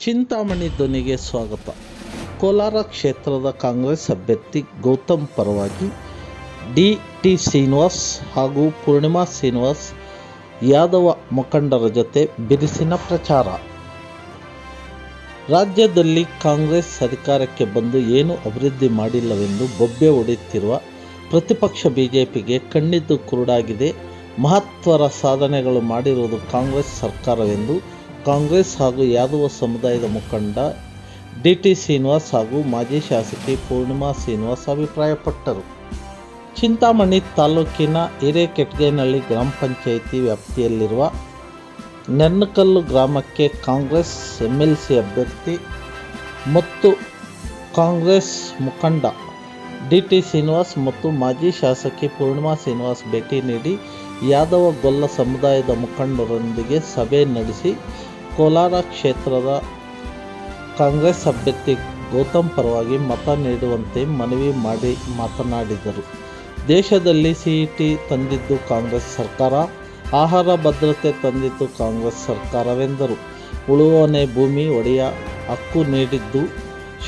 ಚಿಂತಾಮಣಿ ಧ್ವನಿಗೆ ಸ್ವಾಗತ. ಕೋಲಾರ ಕ್ಷೇತ್ರದ ಕಾಂಗ್ರೆಸ್ ಅಭ್ಯರ್ಥಿ ಗೌತಮ್ ಪರವಾಗಿ ಡಿ.ಟಿ. ಶ್ರೀನಿವಾಸ್ ಹಾಗೂ ಪೂರ್ಣಿಮಾ ಶ್ರೀನಿವಾಸ್ ಯಾದವ ಮುಖಂಡರ ಜೊತೆ ಬಿರುಸಿನ ಪ್ರಚಾರ. ರಾಜ್ಯದಲ್ಲಿ ಕಾಂಗ್ರೆಸ್ ಅಧಿಕಾರಕ್ಕೆ ಬಂದು ಏನೂ ಅಭಿವೃದ್ಧಿ ಮಾಡಿಲ್ಲವೆಂದು ಬೊಬ್ಬೆ ಹೊಡೆಯುತ್ತಿರುವ ಪ್ರತಿಪಕ್ಷ ಬಿಜೆಪಿಗೆ ಕಣ್ಣಿದ್ದು ಕುರುಡಾಗಿದೆ. ಮಹತ್ವರ ಸಾಧನೆಗಳು ಮಾಡಿರುವುದು ಕಾಂಗ್ರೆಸ್ ಸರ್ಕಾರವೆಂದು ಕಾಂಗ್ರೆಸ್ ಹಾಗೂ ಯಾದವ ಸಮುದಾಯದ ಮುಖಂಡ ಡಿ.ಟಿ. ಶ್ರೀನಿವಾಸ್ ಹಾಗೂ ಮಾಜಿ ಶಾಸಕಿ ಪೂರ್ಣಿಮಾ ಶ್ರೀನಿವಾಸ್ ಅಭಿಪ್ರಾಯಪಟ್ಟರು. ಚಿಂತಾಮಣಿ ತಾಲೂಕಿನ ಹಿರೇಕೆಟಗೇನಹಳ್ಳಿ ಗ್ರಾಮ ಪಂಚಾಯಿತಿ ವ್ಯಾಪ್ತಿಯಲ್ಲಿರುವ ನೆನ್ನಕಲ್ಲು ಗ್ರಾಮಕ್ಕೆ ಕಾಂಗ್ರೆಸ್ MLC ಅಭ್ಯರ್ಥಿ ಮತ್ತು ಕಾಂಗ್ರೆಸ್ ಮುಖಂಡ ಡಿ.ಟಿ. ಶ್ರೀನಿವಾಸ್ ಮತ್ತು ಮಾಜಿ ಶಾಸಕಿ ಪೂರ್ಣಿಮಾ ಶ್ರೀನಿವಾಸ್ ಭೇಟಿ ನೀಡಿ ಯಾದವ ಗೊಲ್ಲ ಸಮುದಾಯದ ಮುಖಂಡರೊಂದಿಗೆ ಸಭೆ ನಡೆಸಿ ಕೋಲಾರ ಕ್ಷೇತ್ರದ ಕಾಂಗ್ರೆಸ್ ಅಭ್ಯರ್ಥಿ ಗೌತಮ್ ಪರವಾಗಿ ಮತ ನೀಡುವಂತೆ ಮನವಿ ಮಾಡಿ ಮಾತನಾಡಿದರು. ದೇಶದಲ್ಲಿ CET ತಂದಿದ್ದು ಕಾಂಗ್ರೆಸ್ ಸರ್ಕಾರ, ಆಹಾರ ಭದ್ರತೆ ತಂದಿದ್ದು ಕಾಂಗ್ರೆಸ್ ಸರ್ಕಾರವೆಂದರು. ಉಳುವವನೇ ಭೂಮಿ ಒಡೆಯ ಹಕ್ಕು ನೀಡಿದ್ದು,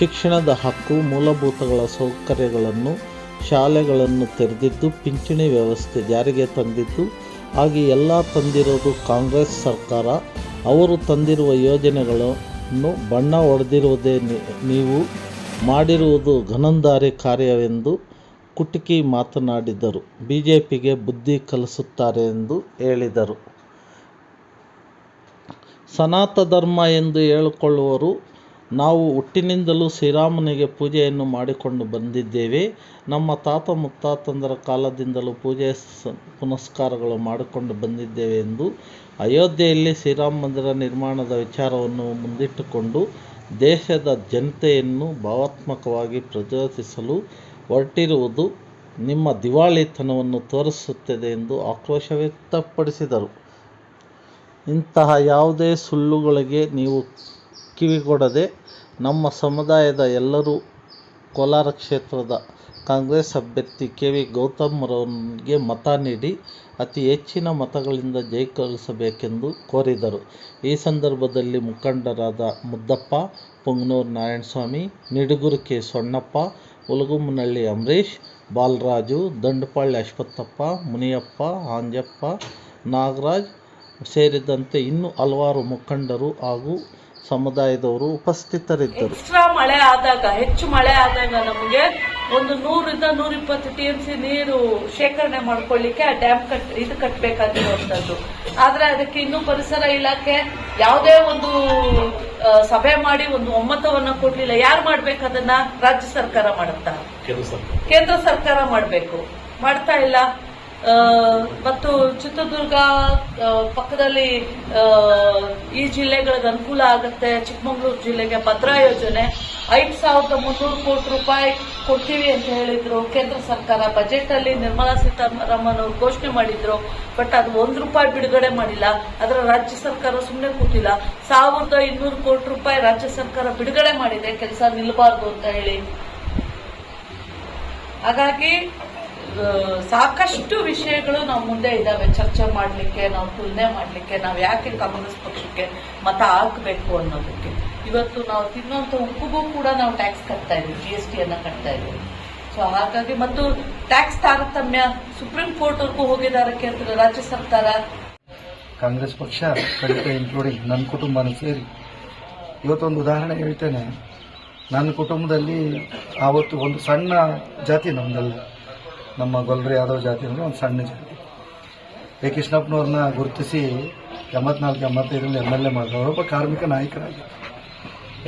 ಶಿಕ್ಷಣದ ಹಕ್ಕು, ಮೂಲಭೂತಗಳ ಸೌಕರ್ಯಗಳನ್ನು, ಶಾಲೆಗಳನ್ನು ತೆರೆದಿದ್ದು, ಪಿಂಚಣಿ ವ್ಯವಸ್ಥೆ ಜಾರಿಗೆ ತಂದಿದ್ದು, ಹಾಗೆ ಎಲ್ಲ ತಂದಿರೋದು ಕಾಂಗ್ರೆಸ್ ಸರ್ಕಾರ. ಅವರು ತಂದಿರುವ ಯೋಜನೆಗಳನ್ನು ಬಣ್ಣ ಹೊಡೆದಿರುವುದೇ ನೀವು ಮಾಡಿರುವುದು ಘನಂದಾರಿ ಕಾರ್ಯವೆಂದು ಕುಟುಕಿ ಮಾತನಾಡಿದರು. ಬಿಜೆಪಿಗೆ ಬುದ್ಧಿ ಕಲಿಸುತ್ತಾರೆ ಎಂದು ಹೇಳಿದರು. ಸನಾತನ ಧರ್ಮ ಎಂದು ಹೇಳಿಕೊಳ್ಳುವರು ನಾವು ಹುಟ್ಟಿನಿಂದಲೂ ಶ್ರೀರಾಮನಿಗೆ ಪೂಜೆಯನ್ನು ಮಾಡಿಕೊಂಡು ಬಂದಿದ್ದೇವೆ. ನಮ್ಮ ತಾತ ಮುತ್ತಾತಂದರ ಕಾಲದಿಂದಲೂ ಪೂಜೆ ಪುನಸ್ಕಾರಗಳು ಮಾಡಿಕೊಂಡು ಬಂದಿದ್ದೇವೆ ಎಂದು ಅಯೋಧ್ಯೆಯಲ್ಲಿ ಶ್ರೀರಾಮ ಮಂದಿರ ನಿರ್ಮಾಣದ ವಿಚಾರವನ್ನು ಮುಂದಿಟ್ಟುಕೊಂಡು ದೇಶದ ಜನತೆಯನ್ನು ಭಾವನಾತ್ಮಕವಾಗಿ ಪ್ರಚೋದಿಸಲು ಹೊರಟಿರುವುದು ನಿಮ್ಮ ದಿವಾಳಿತನವನ್ನು ತೋರಿಸುತ್ತದೆ ಎಂದು ಆಕ್ರೋಶ ವ್ಯಕ್ತಪಡಿಸಿದರು. ಇಂತಹ ಯಾವುದೇ ಸುಳ್ಳುಗಳಿಗೆ ನೀವು ಕಿವಿಗೊಡದೆ ನಮ್ಮ ಸಮುದಾಯದ ಎಲ್ಲರೂ ಕೋಲಾರ ಕ್ಷೇತ್ರದ ಕಾಂಗ್ರೆಸ್ ಅಭ್ಯರ್ಥಿ KV ಗೌತಮ್ ಅವರಿಗೆ ಮತ ನೀಡಿ ಅತಿ ಹೆಚ್ಚಿನ ಮತಗಳಿಂದ ಜಯಗಳಿಸಬೇಕೆಂದು ಕೋರಿದರು. ಈ ಸಂದರ್ಭದಲ್ಲಿ ಮುಖಂಡರಾದ ಮುದ್ದಪ್ಪ, ಪುಂಗನೂರು ನಾರಾಯಣಸ್ವಾಮಿ, ನಿಡುಗುರು ಕೆ. ಸೊಣ್ಣಪ್ಪ, ಹುಲಗುಮ್ಮನಹಳ್ಳಿ ಅಂಬರೀಶ್, ಬಾಲರಾಜು, ದಂಡಪಾಳ್ಯ ಅಶ್ವತ್ಥಪ್ಪ, ಮುನಿಯಪ್ಪ, ಆಂಜಪ್ಪ, ನಾಗರಾಜ್ ಸೇರಿದಂತೆ ಇನ್ನೂ ಹಲವಾರು ಮುಖಂಡರು ಹಾಗೂ ಸಮುದಾಯದವರು ಉಪಸ್ಥಿತರಿದ್ದರು. ಹೆಚ್ಚು ಮಳೆ ಆದಾಗ ನಮಗೆ ಒಂದು 100-120 TMC ನೀರು ಶೇಖರಣೆ ಮಾಡ್ಕೊಳ್ಳಿಕ್ಕೆ ಆ ಡ್ಯಾಮ್ ಕಟ್ಟಬೇಕಾಗಿರುವಂತದ್ದು. ಆದ್ರೆ ಅದಕ್ಕೆ ಇನ್ನೂ ಪರಿಸರ ಇಲಾಖೆ ಯಾವುದೇ ಒಂದು ಸಭೆ ಮಾಡಿ ಒಂದು ಒಮ್ಮತವನ್ನ ಕೊಡ್ಲಿಲ್ಲ. ಯಾರು ಮಾಡ್ಬೇಕು ಅದನ್ನ? ರಾಜ್ಯ ಸರ್ಕಾರ ಮಾಡುತ್ತಾ? ಕೇಂದ್ರ ಸರ್ಕಾರ ಮಾಡಬೇಕು, ಮಾಡ್ತಾ ಇಲ್ಲ. ಮತ್ತು ಚಿತ್ರದುರ್ಗ ಪಕ್ಕದಲ್ಲಿ ಈ ಜಿಲ್ಲೆಗಳಿಗೆ ಅನುಕೂಲ ಆಗುತ್ತೆ. ಚಿಕ್ಕಮಗಳೂರು ಜಿಲ್ಲೆಗೆ ಭದ್ರಾ ಯೋಜನೆ 5,300 ಕೋಟಿ ರೂಪಾಯಿ ಕೊಡ್ತೀವಿ ಅಂತ ಹೇಳಿದ್ರು ಕೇಂದ್ರ ಸರ್ಕಾರ. ಬಜೆಟ್ ಅಲ್ಲಿ ನಿರ್ಮಲಾ ಸೀತಾರಾಮನ್ ಅವರು ಘೋಷಣೆ ಮಾಡಿದ್ರು. ಬಟ್ ಅದು ₹1 ಬಿಡುಗಡೆ ಮಾಡಿಲ್ಲ. ಅದರ ರಾಜ್ಯ ಸರ್ಕಾರ ಸುಮ್ಮನೆ ಕೂತಿಲ್ಲ. 1,200 ಕೋಟಿ ರೂಪಾಯಿ ರಾಜ್ಯ ಸರ್ಕಾರ ಬಿಡುಗಡೆ ಮಾಡಿದೆ ಕೆಲಸ ನಿಲ್ಲಬಾರ್ದು ಅಂತ ಹೇಳಿ. ಹಾಗಾಗಿ ಸಾಕಷ್ಟು ವಿಷಯಗಳು ನಾವು ಮುಂದೆ ಇದ್ದಾವೆ ಚರ್ಚೆ ಮಾಡಲಿಕ್ಕೆ, ನಾವು ತುಲನೆ ಮಾಡಲಿಕ್ಕೆ, ನಾವು ಯಾಕೆ ಕಾಂಗ್ರೆಸ್ ಪಕ್ಷಕ್ಕೆ ಮತ ಹಾಕಬೇಕು ಅನ್ನೋದಕ್ಕೆ. ಇವತ್ತು ನಾವು ತಿನ್ನುವಂತ ಉಪ್ಪಿಗೂ ಕೂಡ ನಾವು ಟ್ಯಾಕ್ಸ್ ಕಟ್ತಾ ಇದ್ದೀವಿ, GST ಕಟ್ತಾ ಇದ್ದೀವಿ. ಸೊ ಹಾಗಾಗಿ ಮತ್ತು ಟ್ಯಾಕ್ಸ್ ತಾರತಮ್ಯ ಸುಪ್ರೀಂ ಕೋರ್ಟ್ ವರ್ಗೂ ಹೋಗಿದ್ದಾರೆ ಕೇಂದ್ರ ರಾಜ್ಯ ಸರ್ಕಾರ. ಕಾಂಗ್ರೆಸ್ ಪಕ್ಷ ಖಂಡಿತ ಇನ್ಕ್ಲೂಡಿಂಗ್ ನನ್ನ ಕುಟುಂಬನೂ ಸೇರಿ ಇವತ್ತೊಂದು ಉದಾಹರಣೆ ಹೇಳ್ತೇನೆ. ನನ್ನ ಕುಟುಂಬದಲ್ಲಿ ಆವತ್ತು ಒಂದು ಸಣ್ಣ ಜಾತಿ ನಮ್ದೆಲ್ಲ, ನಮ್ಮ ಗೊಲ್ಲರ ಯಾದವ್ ಜಾತಿ ಅಂದರೆ ಒಂದು ಸಣ್ಣ ಜಾತಿ. ಎ. ಕೃಷ್ಣಪ್ಪನವ್ರನ್ನ ಗುರುತಿಸಿ 84-85 MLA ಮಾಡಿದ್ರು. ಅವರೊಬ್ಬ ಕಾರ್ಮಿಕ ನಾಯಕರಾಗಿದ್ದರು.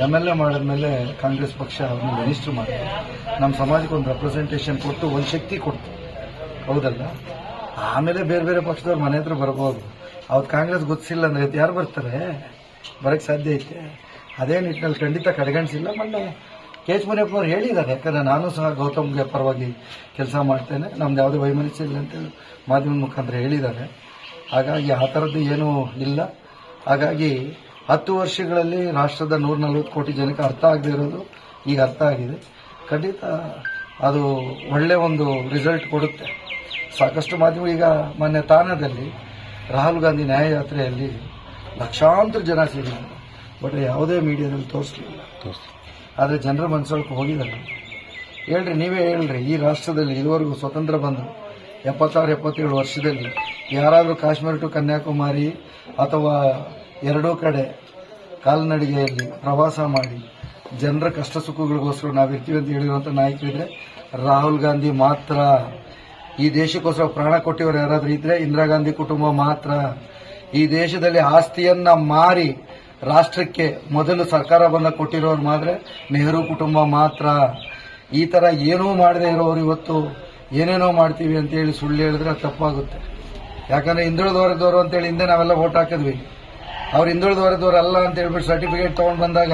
MLA ಮಾಡಿದ್ಮೇಲೆ ಕಾಂಗ್ರೆಸ್ ಪಕ್ಷ ಅವ್ರನ್ನ ಮಿನಿಸ್ಟರ್ ಮಾಡಿದ್ರು. ನಮ್ಮ ಸಮಾಜಕ್ಕೆ ಒಂದು ರೆಪ್ರೆಸೆಂಟೇಷನ್ ಕೊಟ್ಟು ಒಂದು ಶಕ್ತಿ ಕೊಡ್ತು, ಹೌದಲ್ಲ? ಆಮೇಲೆ ಬೇರೆ ಬೇರೆ ಪಕ್ಷದವ್ರು ಮನೆ ಹತ್ರ ಬರ್ಬೋದು. ಅವತ್ತು ಕಾಂಗ್ರೆಸ್ ಗೊತ್ತಿಲ್ಲ ಅಂದರೆ ಯಾರು ಬರ್ತಾರೆ? ಬರೋಕ್ಕೆ ಸಾಧ್ಯ ಐತೆ? ಅದೇ ನಿಟ್ಟಿನಲ್ಲಿ ಖಂಡಿತ ಕಡೆಗಣಿಸಿಲ್ಲ. ಮೊನ್ನೆ ಕೆ. ಎಚ್. ಮುನಿಯಪ್ಪನವ್ರು ಹೇಳಿದ್ದಾರೆ, ಯಾಕಂದರೆ ನಾನು ಸಹ ಗೌತಮ್ಗೆ ಪರವಾಗಿ ಕೆಲಸ ಮಾಡ್ತೇನೆ, ನಮ್ದು ಯಾವುದೇ ವೈಮನಸ್ಯ ಇಲ್ಲ ಅಂತೇಳಿ ಮಾಧ್ಯಮದ ಮುಖಾಂತರ ಹೇಳಿದ್ದಾರೆ. ಹಾಗಾಗಿ ಆ ಥರದ್ದು ಏನೂ ಇಲ್ಲ. ಹಾಗಾಗಿ 10 ವರ್ಷಗಳಲ್ಲಿ ರಾಷ್ಟ್ರದ 140 ಕೋಟಿ ಜನಕ್ಕೆ ಅರ್ಥ ಆಗದೆ ಇರೋದು ಈಗ ಅರ್ಥ ಆಗಿದೆ. ಖಂಡಿತ ಅದು ಒಳ್ಳೆ ಒಂದು ರಿಸಲ್ಟ್ ಕೊಡುತ್ತೆ. ಸಾಕಷ್ಟು ಮಾಧ್ಯಮ ಈಗ ಮೊನ್ನೆ ತಾಣದಲ್ಲಿ ರಾಹುಲ್ ಗಾಂಧಿ ನ್ಯಾಯಯಾತ್ರೆಯಲ್ಲಿ ಲಕ್ಷಾಂತರ ಜನ ಸೇರಿದ್ದಾರೆ. ಬಟ್ ಯಾವುದೇ ಮೀಡಿಯಾದಲ್ಲಿ ತೋರಿಸ್ಲಿಲ್ಲ. ಆದರೆ ಜನರ ಮನಸ್ಸೊಳಕ್ಕೆ ಹೋಗಿದ್ದಾರೆ. ಹೇಳ್ರಿ, ನೀವೇ ಹೇಳ್ರಿ, ಈ ರಾಷ್ಟ್ರದಲ್ಲಿ ಇದುವರೆಗೂ ಸ್ವತಂತ್ರ ಬಂದು 76-77 ವರ್ಷದಲ್ಲಿ ಯಾರಾದರೂ ಕಾಶ್ಮೀರ ಟು ಕನ್ಯಾಕುಮಾರಿ ಅಥವಾ ಎರಡೂ ಕಡೆ ಕಾಲ್ನಡಿಗೆಯಲ್ಲಿ ಪ್ರವಾಸ ಮಾಡಿ ಜನರ ಕಷ್ಟ ಸುಖಗಳಿಗೋಸ್ಕರ ನಾವಿರ್ತೀವಿ ಅಂತ ಹೇಳಿರುವಂಥ ನಾಯಕರಿದ್ರೆ ರಾಹುಲ್ ಗಾಂಧಿ ಮಾತ್ರ. ಈ ದೇಶಕ್ಕೋಸ್ಕರ ಪ್ರಾಣ ಕೊಟ್ಟಿವರು ಯಾರಾದರೂ ಇದ್ರೆ ಇಂದಿರಾ ಗಾಂಧಿ ಕುಟುಂಬ ಮಾತ್ರ. ಈ ದೇಶದಲ್ಲಿ ಆಸ್ತಿಯನ್ನ ಮಾರಿ ರಾಷ್ಟ್ರಕ್ಕೆ ಮೊದಲು ಸರ್ಕಾರ ಬಂದ ಕೊಟ್ಟಿರೋರು ಮಾತ್ರ ನೆಹರು ಕುಟುಂಬ ಮಾತ್ರ. ಈ ತರ ಏನೂ ಮಾಡದೆ ಇರೋರು ಇವತ್ತು ಏನೇನೋ ಮಾಡ್ತೀವಿ ಅಂತೇಳಿ ಸುಳ್ಳು ಹೇಳಿದ್ರೆ ಅದು ತಪ್ಪಾಗುತ್ತೆ. ಯಾಕಂದ್ರೆ ಹಿಂದುಳಿದ ವರ್ಗದವರು ಅಂತೇಳಿ ಹಿಂದೆ ನಾವೆಲ್ಲ ವೋಟ್ ಹಾಕಿದ್ವಿ. ಅವ್ರು ಹಿಂದುಳಿದ ವರ್ಗದವರು ಅಲ್ಲ ಅಂತ ಹೇಳ್ಬಿಟ್ಟು ಸರ್ಟಿಫಿಕೇಟ್ ತಗೊಂಡು ಬಂದಾಗ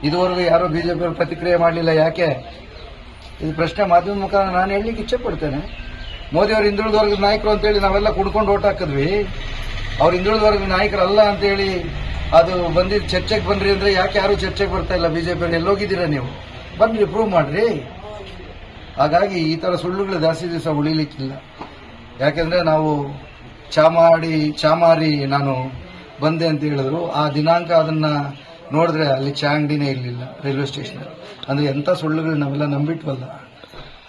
ಇದುವರೆಗೂ ಯಾರೂ ಬಿಜೆಪಿ ಪ್ರತಿಕ್ರಿಯೆ ಮಾಡಲಿಲ್ಲ. ಯಾಕೆ? ಇದು ಪ್ರಶ್ನೆ ಮಾಧ್ಯಮ ಮುಖಾಂತರ ನಾನು ಹೇಳಲಿಕ್ಕೆ ಇಚ್ಛೆ ಪಡ್ತೇನೆ. ಮೋದಿ ಅವರು ಹಿಂದುಳಿದ ವರ್ಗದ ನಾಯಕರು ಅಂತೇಳಿ ನಾವೆಲ್ಲ ಕುಡ್ಕೊಂಡು ವೋಟ್ ಹಾಕಿದ್ವಿ. ಅವ್ರು ಹಿಂದುಳಿದ ವರ್ಗದ ನಾಯಕರಲ್ಲ ಅಂತೇಳಿ ಅದು ಬಂದಿದ್ದು ಚರ್ಚೆಗೆ ಬನ್ರಿ ಅಂದ್ರೆ ಯಾಕೆ ಯಾರು ಚರ್ಚೆಗೆ ಬರ್ತಾ ಇಲ್ಲ? ಬಿಜೆಪಿ ಎಲ್ಲೋಗಿದ್ದೀರಾ ನೀವು? ಬನ್ರಿ, ಪ್ರೂವ್ ಮಾಡ್ರಿ. ಹಾಗಾಗಿ ಈ ತರ ಸುಳ್ಳುಗಳು ಜಾಸ್ತಿ ದಿವಸ ಉಳಿಲಿಕ್ಕಿಲ್ಲ. ಯಾಕೆಂದ್ರೆ ನಾವು ಚಾಮಾರಿ ನಾನು ಬಂದೆ ಅಂತ ಹೇಳಿದ್ರು. ಆ ದಿನಾಂಕ ಅದನ್ನ ನೋಡಿದ್ರೆ ಅಲ್ಲಿ ಚಾ ಅಂಗಡಿನೇ ಇರಲಿಲ್ಲ ರೈಲ್ವೆ ಸ್ಟೇಷನ್. ಅಂದ್ರೆ ಎಂತ ಸುಳ್ಳುಗಳು ನಾವೆಲ್ಲ ನಂಬಿಟ್ವಲ್ಲ.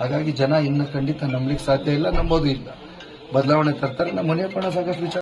ಹಾಗಾಗಿ ಜನ ಇನ್ನು ಖಂಡಿತ ನಂಬಲಿಕ್ಕೆ ಸಾಧ್ಯ ಇಲ್ಲ, ನಂಬೋದು ಇಲ್ಲ. ಬದಲಾವಣೆ ತರ್ತಾರೆ. ನಮ್ಮ ಮುನಿಯಪ್ಪಣ್ಣ ಸಾಕಷ್ಟು ವಿಚಾರ